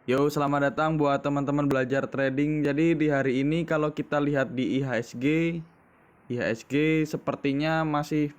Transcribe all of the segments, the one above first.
Yo, selamat datang buat teman-teman belajar trading. Jadi di hari ini kalau kita lihat di IHSG sepertinya masih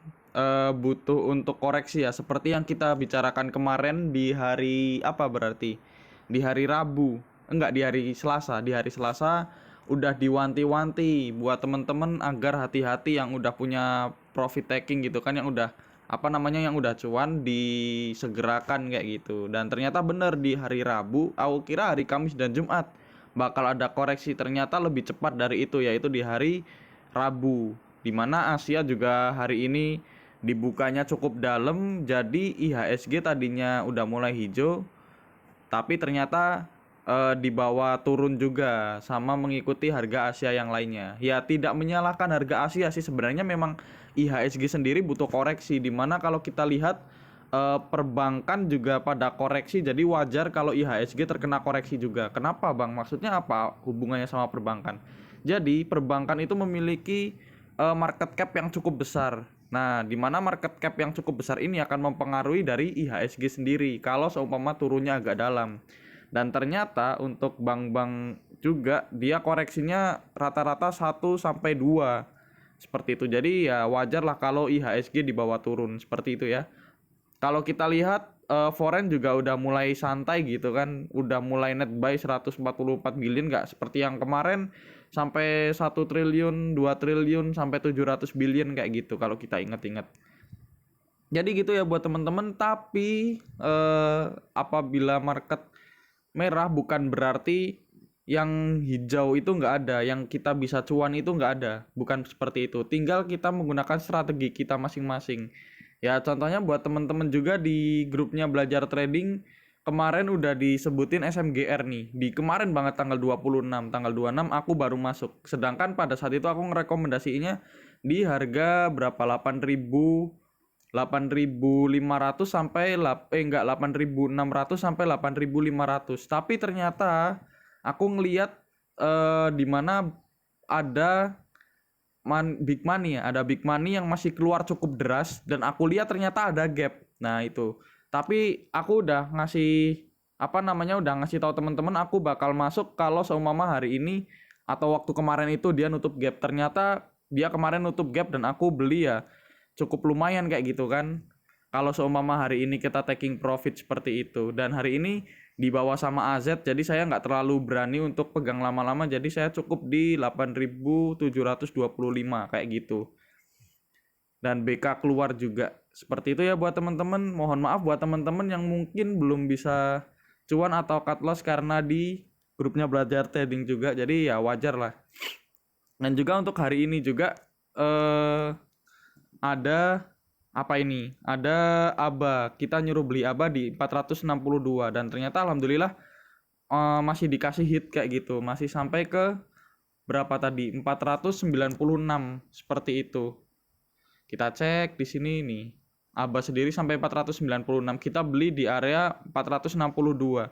butuh untuk koreksi ya. Seperti yang kita bicarakan kemarin di hari apa berarti? Di hari Rabu. Enggak, di hari Selasa. Di hari Selasa udah diwanti-wanti buat teman-teman agar hati-hati yang udah punya profit taking gitu kan, yang udah yang udah cuan disegerakan kayak gitu. Dan ternyata bener di hari Rabu, aku kira hari Kamis dan Jumat bakal ada koreksi, ternyata lebih cepat dari itu, yaitu di hari Rabu, dimana Asia juga hari ini dibukanya cukup dalam. Jadi IHSG tadinya udah mulai hijau, tapi ternyata dibawa turun juga sama mengikuti harga Asia yang lainnya. Ya tidak menyalahkan harga Asia sih, sebenarnya memang IHSG sendiri butuh koreksi, dimana kalau kita lihat perbankan juga pada koreksi, jadi wajar kalau IHSG terkena koreksi juga. Kenapa Bang? Maksudnya apa hubungannya sama perbankan? Jadi perbankan itu memiliki market cap yang cukup besar. Nah, di mana market cap yang cukup besar ini akan mempengaruhi dari IHSG sendiri kalau seumpama turunnya agak dalam. Dan ternyata untuk bank-bank juga dia koreksinya rata-rata 1 sampai 2 seperti itu. Jadi ya wajar lah kalau IHSG dibawa turun seperti itu ya. Kalau kita lihat foreign juga udah mulai santai gitu kan, udah mulai net buy 144 billion, nggak seperti yang kemarin sampai 1 triliun, 2 triliun sampai 700 billion kayak gitu kalau kita ingat-ingat. Jadi gitu ya buat teman-teman, tapi apabila market merah bukan berarti yang hijau itu nggak ada, yang kita bisa cuan itu nggak ada, bukan seperti itu. Tinggal kita menggunakan strategi kita masing-masing. Ya contohnya buat teman-teman juga di grupnya belajar trading, kemarin udah disebutin SMGR nih. Di kemarin banget tanggal 26, tanggal 26 aku baru masuk. Sedangkan pada saat itu aku ngerekomendasinya di harga berapa? 8.500 sampai 8.600 sampai 8.500. Tapi ternyata aku ngelihat di mana ada big money ya, ada big money yang masih keluar cukup deras, dan aku lihat ternyata ada gap. Nah, itu. Tapi aku udah ngasih udah ngasih tahu teman-teman aku bakal masuk kalau seumpama hari ini atau waktu kemarin itu dia nutup gap. Ternyata dia kemarin nutup gap dan aku beli ya cukup lumayan kayak gitu kan. Kalau seumpama hari ini kita taking profit seperti itu, dan hari ini di bawah sama AZ, jadi saya nggak terlalu berani untuk pegang lama-lama, jadi saya cukup di 8.725 kayak gitu. Dan BK keluar juga seperti itu ya buat teman-teman. Mohon maaf buat teman-teman yang mungkin belum bisa cuan atau cut loss karena di grupnya belajar trading juga, jadi ya wajar lah. Dan juga untuk hari ini juga ada Ada ABA. Kita nyuruh beli ABA di 462, dan ternyata alhamdulillah masih dikasih hit kayak gitu. Masih sampai ke berapa tadi? 496 seperti itu. Kita cek di sini nih. ABA sendiri sampai 496. Kita beli di area 462.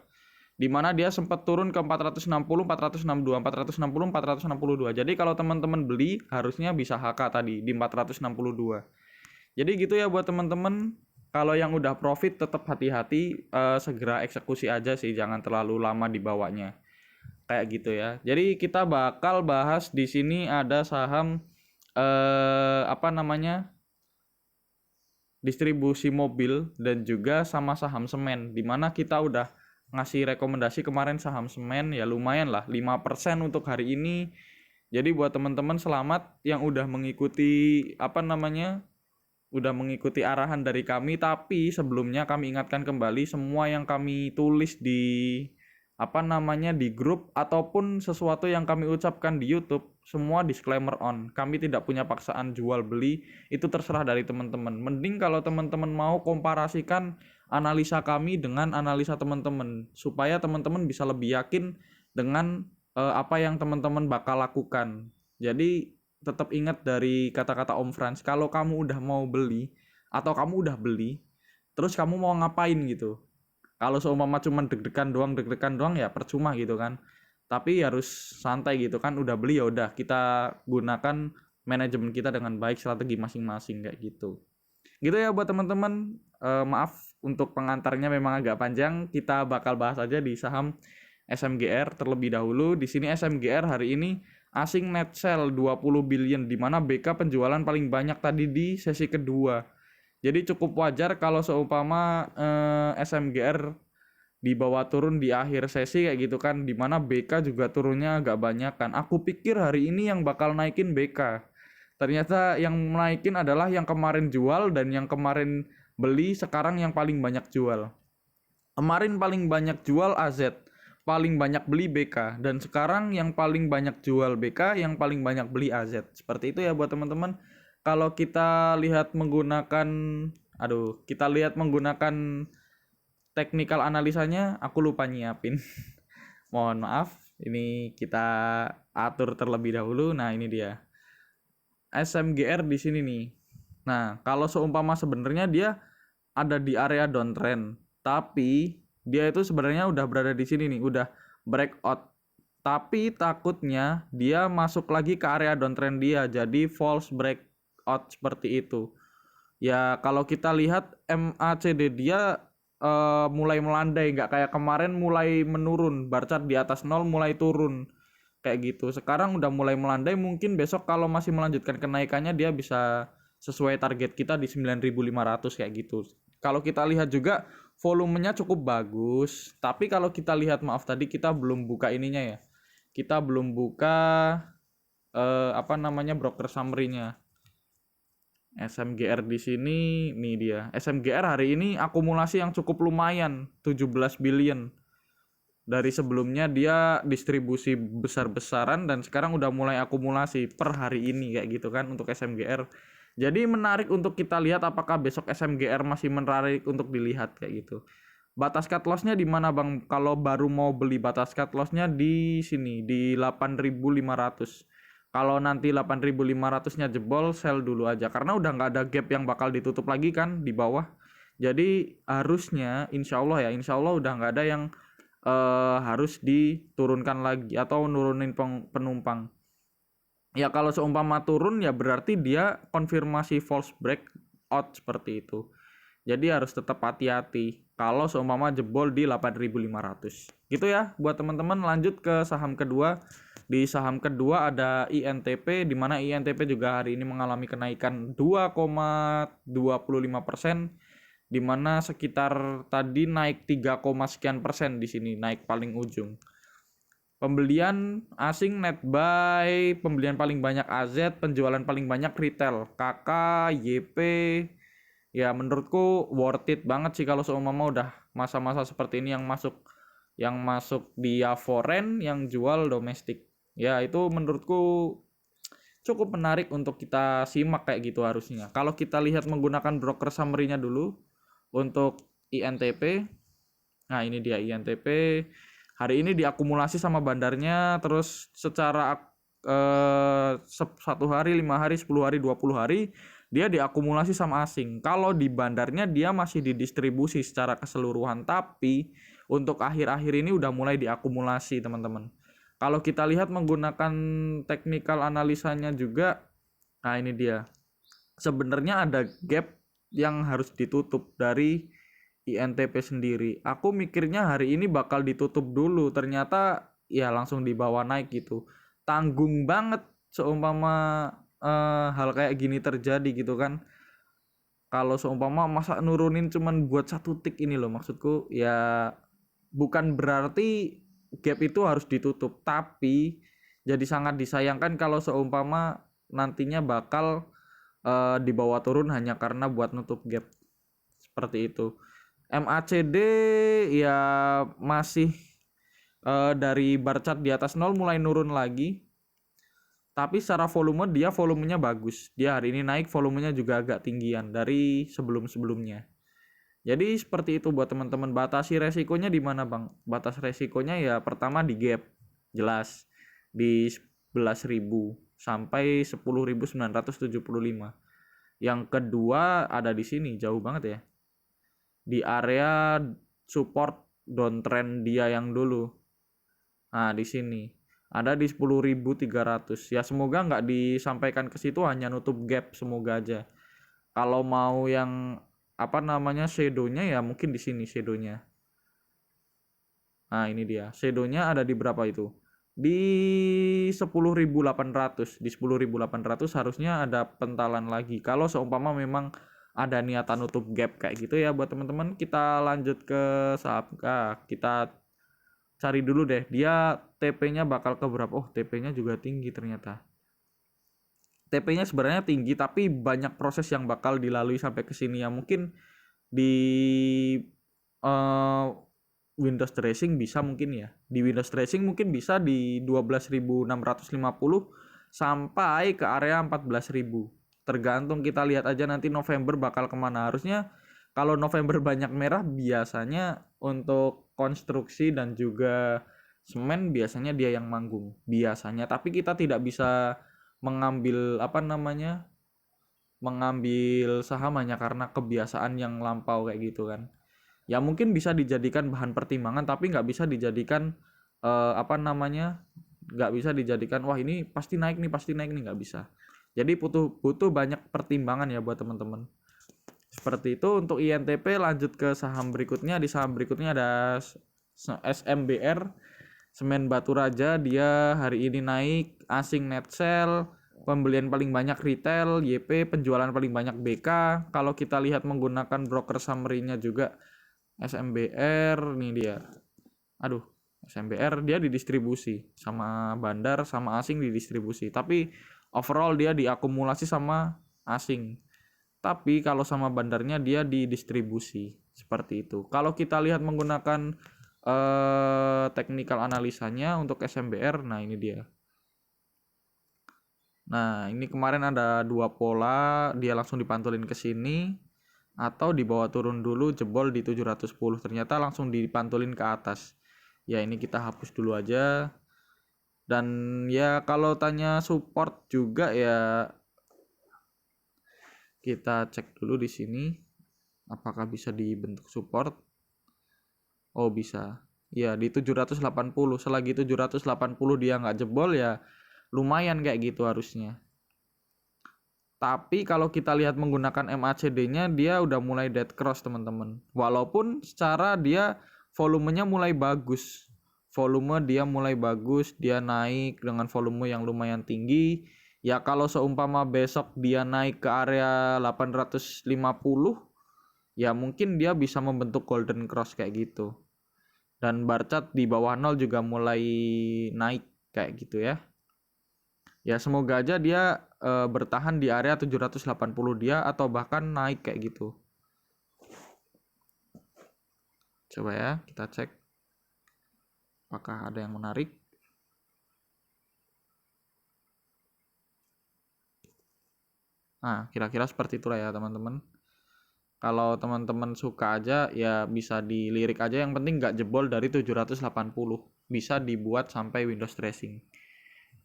Di mana dia sempat turun ke 460, 462, 460, 462. Jadi kalau teman-teman beli harusnya bisa HK tadi di 462. Jadi gitu ya buat teman-teman. Kalau yang udah profit tetap hati-hati, segera eksekusi aja sih, jangan terlalu lama dibawanya. Kayak gitu ya. Jadi kita bakal bahas di sini ada saham distribusi mobil dan juga sama saham semen, dimana kita udah ngasih rekomendasi kemarin saham semen ya lumayan lah 5% untuk hari ini. Jadi buat teman-teman selamat yang udah mengikuti udah mengikuti arahan dari kami. Tapi sebelumnya kami ingatkan kembali, semua yang kami tulis di grup ataupun sesuatu yang kami ucapkan di YouTube, semua disclaimer on. Kami tidak punya paksaan jual beli, itu terserah dari teman-teman. Mending kalau teman-teman mau komparasikan analisa kami dengan analisa teman-teman, supaya teman-teman bisa lebih yakin dengan apa yang teman-teman bakal lakukan. Jadi tetap ingat dari kata-kata Om Frans, kalau kamu udah mau beli atau kamu udah beli, terus kamu mau ngapain gitu. Kalau seumpama cuma deg-degan doang ya percuma gitu kan. Tapi harus santai gitu kan, udah beli ya udah kita gunakan manajemen kita dengan baik, strategi masing-masing kayak gitu. Gitu ya buat teman-teman. Maaf untuk pengantarnya memang agak panjang. Kita bakal bahas aja di saham SMGR terlebih dahulu. Di sini SMGR hari ini asing net sell 20 billion, di mana BK penjualan paling banyak tadi di sesi kedua. Jadi cukup wajar kalau seumpama SMGR dibawa turun di akhir sesi kayak gitu kan, dimana BK juga turunnya agak banyak kan. Aku pikir hari ini yang bakal naikin BK, ternyata yang naikin adalah yang kemarin jual, dan yang kemarin beli sekarang yang paling banyak jual. Kemarin paling banyak jual AZ, paling banyak beli BK, dan sekarang yang paling banyak jual BK, yang paling banyak beli AZ. Seperti itu ya buat teman-teman. Kalau kita lihat menggunakan kita lihat menggunakan technical analisanya, aku lupa nyiapin. Mohon maaf, ini kita atur terlebih dahulu. Nah, ini dia. SMGR di sini nih. Nah, kalau seumpama sebenarnya dia ada di area downtrend, tapi dia itu sebenarnya udah berada di sini nih, udah breakout. Tapi takutnya dia masuk lagi ke area downtrend dia, jadi false breakout seperti itu. Ya, kalau kita lihat MACD dia mulai melandai, nggak kayak kemarin mulai menurun, bar chart di atas 0 mulai turun kayak gitu. Sekarang udah mulai melandai, mungkin besok kalau masih melanjutkan kenaikannya dia bisa sesuai target kita di 9.500 kayak gitu. Kalau kita lihat juga volumenya cukup bagus, tapi kalau kita lihat, maaf tadi kita belum buka ininya ya. Kita belum buka broker summary-nya. SMGR di sini nih dia. SMGR hari ini akumulasi yang cukup lumayan, 17 billion. Dari sebelumnya dia distribusi besar-besaran dan sekarang udah mulai akumulasi per hari ini kayak gitu kan untuk SMGR. Jadi menarik untuk kita lihat apakah besok SMGR masih menarik untuk dilihat kayak gitu. Batas cut loss-nya di mana Bang? Kalau baru mau beli, batas cut loss-nya di sini di 8.500. Kalau nanti 8.500-nya jebol, sell dulu aja karena udah nggak ada gap yang bakal ditutup lagi kan di bawah. Jadi harusnya insya Allah udah nggak ada yang harus diturunkan lagi atau nurunin penumpang. Ya kalau seumpama turun ya berarti dia konfirmasi false breakout seperti itu. Jadi harus tetap hati-hati kalau seumpama jebol di 8.500. Gitu ya buat teman-teman. Lanjut ke saham kedua. Di saham kedua ada INTP, di mana INTP juga hari ini mengalami kenaikan 2,25%, di mana sekitar tadi naik 3, sekian persen di sini, naik paling ujung. Pembelian asing net buy, pembelian paling banyak AZ, penjualan paling banyak retail, KK, YP. Ya menurutku worth it banget sih kalau seumpama udah masa-masa seperti ini, yang masuk dia foreign, yang jual domestik. Ya itu menurutku cukup menarik untuk kita simak kayak gitu harusnya. Kalau kita lihat menggunakan broker summary-nya dulu untuk INTP. Nah, ini dia INTP. Hari ini diakumulasi sama bandarnya, terus secara 1 hari, 5 hari, 10 hari, 20 hari dia diakumulasi sama asing. Kalau di bandarnya dia masih didistribusi secara keseluruhan, tapi untuk akhir-akhir ini udah mulai diakumulasi, teman-teman. Kalau kita lihat menggunakan technical analisanya juga, nah ini dia. Sebenarnya ada gap yang harus ditutup dari INTP sendiri. Aku mikirnya hari ini bakal ditutup dulu, ternyata ya langsung dibawa naik gitu. Tanggung banget seumpama hal kayak gini terjadi gitu kan. Kalau seumpama masa nurunin cuman buat 1 tick ini loh, maksudku ya bukan berarti gap itu harus ditutup, tapi jadi sangat disayangkan kalau seumpama nantinya bakal dibawa turun hanya karena buat nutup gap seperti itu. MACD ya masih dari bar chart di atas 0 mulai nurun lagi, tapi secara volumenya bagus. Dia hari ini naik, volumenya juga agak tinggian dari sebelum-sebelumnya. Jadi seperti itu buat teman-teman. Batasi resikonya di mana Bang? Batas resikonya ya pertama di gap, jelas di 11.000 sampai 10.975. Yang kedua ada di sini, jauh banget ya. Di area support downtrend dia yang dulu. Nah, di sini ada di 10.300. Ya semoga nggak disampaikan ke situ, hanya nutup gap, semoga aja. Kalau mau yang shadownya ya mungkin di sini shadownya. Nah, ini dia. Shadow-nya ada di berapa itu? Di 10.800. Di 10.800 harusnya ada pentalan lagi. Kalau seumpama memang ada niatan nutup gap kayak gitu ya buat teman-teman, kita lanjut ke saham. Kita cari dulu deh. Dia TP-nya bakal ke berapa? Oh, TP-nya juga tinggi ternyata. TP-nya sebenarnya tinggi tapi banyak proses yang bakal dilalui sampai ke sini ya. Mungkin di uh, Windows Dressing bisa mungkin ya. Di Windows Dressing mungkin bisa di 12.650 sampai ke area 14.000. Tergantung, kita lihat aja nanti November bakal kemana. Harusnya kalau November banyak merah biasanya untuk konstruksi dan juga semen biasanya dia yang manggung. Biasanya. Tapi kita tidak bisa mengambil mengambil saham hanya karena kebiasaan yang lampau kayak gitu kan. Ya mungkin bisa dijadikan bahan pertimbangan tapi nggak bisa dijadikan nggak bisa dijadikan wah ini pasti naik nih, nggak bisa. Jadi butuh banyak pertimbangan ya buat teman-teman. Seperti itu untuk INTP. Lanjut ke saham berikutnya. Di saham berikutnya ada SMBR, Semen Batu Raja. Dia hari ini naik, asing net sell, pembelian paling banyak retail, YP, penjualan paling banyak BK. Kalau kita lihat menggunakan broker summary-nya juga SMBR, nih dia. Aduh, SMBR dia didistribusi sama bandar sama asing didistribusi. Tapi overall dia diakumulasi sama asing. Tapi kalau sama bandarnya dia didistribusi. Seperti itu. Kalau kita lihat menggunakan technical analisanya untuk SMBR, nah ini dia. Nah, ini kemarin ada dua pola, dia langsung dipantulin ke sini atau dibawa turun dulu jebol di 710, ternyata langsung dipantulin ke atas. Ya ini kita hapus dulu aja. Dan ya kalau tanya support juga ya kita cek dulu di sini apakah bisa dibentuk support. Oh bisa. Ya di 780. Selagi 780 dia nggak jebol ya lumayan kayak gitu harusnya. Tapi kalau kita lihat menggunakan MACD-nya dia udah mulai dead cross teman-teman. Walaupun secara dia volumenya mulai bagus. Volume dia mulai bagus, dia naik dengan volume yang lumayan tinggi. Ya kalau seumpama besok dia naik ke area 850, ya mungkin dia bisa membentuk golden cross kayak gitu. Dan bar chart di bawah 0 juga mulai naik kayak gitu ya. Ya semoga aja dia bertahan di area 780 dia atau bahkan naik kayak gitu. Coba ya kita cek apakah ada yang menarik. Nah kira-kira seperti itulah ya teman-teman. Kalau teman-teman suka aja ya bisa dilirik aja, yang penting nggak jebol dari 780. Bisa dibuat sampai Windows Dressing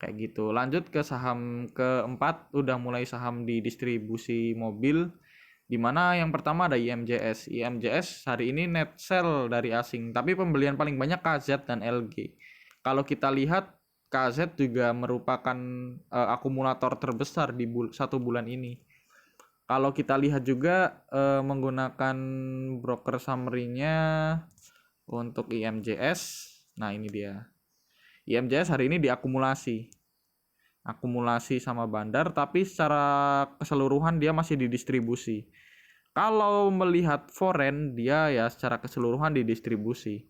kayak gitu. Lanjut ke saham keempat, udah mulai saham di distribusi mobil, dimana yang pertama ada IMJS. IMJS hari ini net sell dari asing, tapi pembelian paling banyak KZ dan LG. Kalau kita lihat KZ juga merupakan akumulator terbesar di satu bulan ini. Kalau kita lihat juga menggunakan broker summary-nya untuk IMJS, nah ini dia. IMJS hari ini diakumulasi sama bandar, tapi secara keseluruhan dia masih didistribusi. Kalau melihat foreign dia ya secara keseluruhan didistribusi.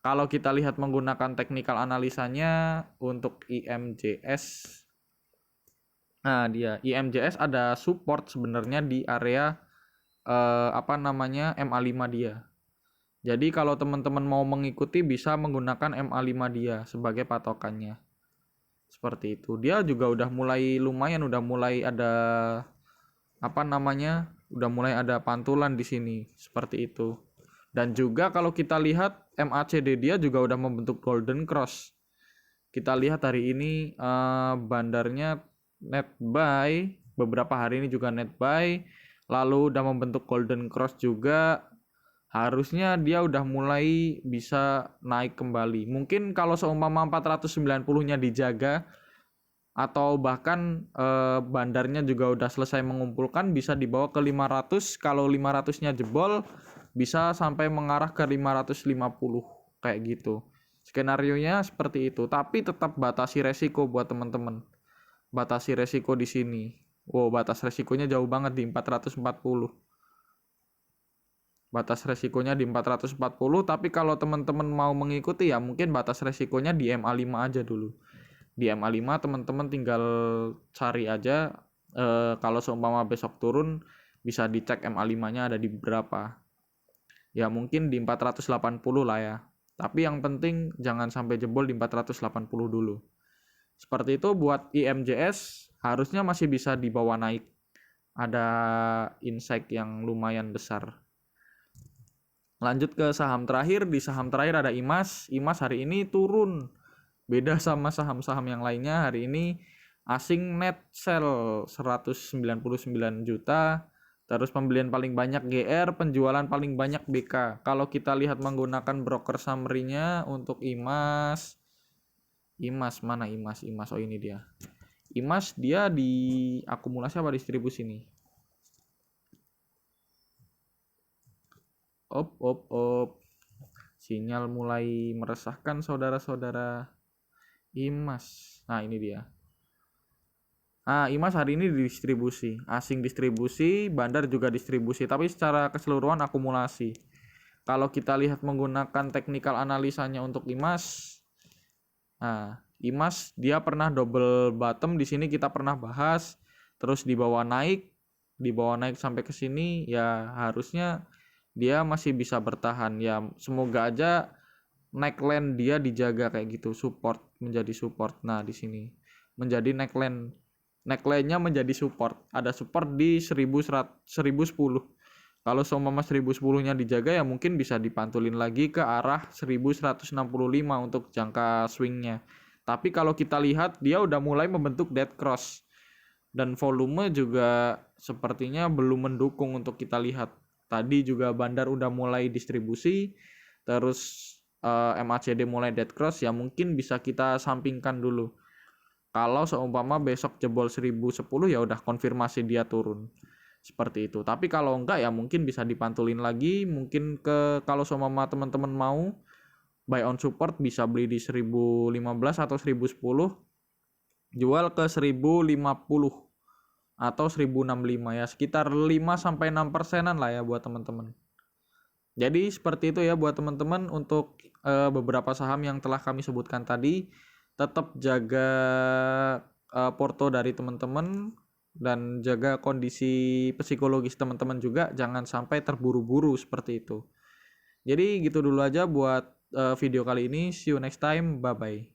Kalau kita lihat menggunakan technical analisanya untuk IMJS, nah dia IMJS ada support sebenarnya di area MA5 dia. Jadi kalau teman-teman mau mengikuti bisa menggunakan MA5 dia sebagai patokannya. Seperti itu. Dia juga udah mulai lumayan, udah mulai ada udah mulai ada pantulan di sini seperti itu. Dan juga kalau kita lihat MACD dia juga udah membentuk golden cross. Kita lihat hari ini bandarnya net buy, beberapa hari ini juga net buy, lalu udah membentuk golden cross juga. Harusnya dia udah mulai bisa naik kembali. Mungkin kalau seumpama 490-nya dijaga atau bahkan bandarnya juga udah selesai mengumpulkan, bisa dibawa ke 500. Kalau 500-nya jebol bisa sampai mengarah ke 550 kayak gitu. Skenarionya seperti itu, tapi tetap batasi resiko buat teman-teman. Batasi resiko di sini. Wow, batas resikonya jauh banget di 440. Batas resikonya di 440, tapi kalau teman-teman mau mengikuti ya mungkin batas resikonya di MA5 aja dulu. Di MA5 teman-teman tinggal cari aja, kalau seumpama besok turun bisa dicek MA5-nya ada di berapa. Ya mungkin di 480 lah ya. Tapi yang penting jangan sampai jebol di 480 dulu. Seperti itu buat IMJS harusnya masih bisa dibawa naik. Ada insight yang lumayan besar. Lanjut ke saham terakhir. Di saham terakhir ada IMAS. IMAS hari ini turun. Beda sama saham-saham yang lainnya. Hari ini asing net sell 199 juta. Terus pembelian paling banyak GR, penjualan paling banyak BK. Kalau kita lihat menggunakan broker summary-nya untuk IMAS. IMAS mana IMAS? IMAS, oh ini dia. IMAS dia di akumulasi apa distribusi nih? Op. Sinyal mulai meresahkan saudara-saudara. IMAS. Nah, ini dia. IMAS hari ini didistribusi. Asing distribusi, bandar juga distribusi, tapi secara keseluruhan akumulasi. Kalau kita lihat menggunakan technical analisanya untuk IMAS, IMAS dia pernah double bottom, di sini kita pernah bahas, terus dibawa naik sampai ke sini, ya harusnya dia masih bisa bertahan. Ya semoga aja neckline dia dijaga kayak gitu, menjadi support. Nah, di sini menjadi neckline-nya menjadi support. Ada support di 1010. Kalau seumpama 1010-nya dijaga ya mungkin bisa dipantulin lagi ke arah 1165 untuk jangka swingnya. Tapi kalau kita lihat dia udah mulai membentuk dead cross. Dan volume juga sepertinya belum mendukung untuk kita lihat. Tadi juga bandar udah mulai distribusi. Terus MACD mulai dead cross, ya mungkin bisa kita sampingkan dulu. Kalau seumpama besok jebol 1010 ya udah konfirmasi dia turun. Seperti itu. Tapi kalau enggak ya mungkin bisa dipantulin lagi. Mungkin kalau seumpama teman-teman mau buy on support bisa beli di 1015 atau 1010. Jual ke 1050 atau 1065 ya. Sekitar 5-6%an lah ya buat teman-teman. Jadi seperti itu ya buat teman-teman untuk beberapa saham yang telah kami sebutkan tadi. Tetap jaga porto dari teman-teman dan jaga kondisi psikologis teman-teman juga, jangan sampai terburu-buru seperti itu. Jadi gitu dulu aja buat video kali ini. See you next time. Bye bye.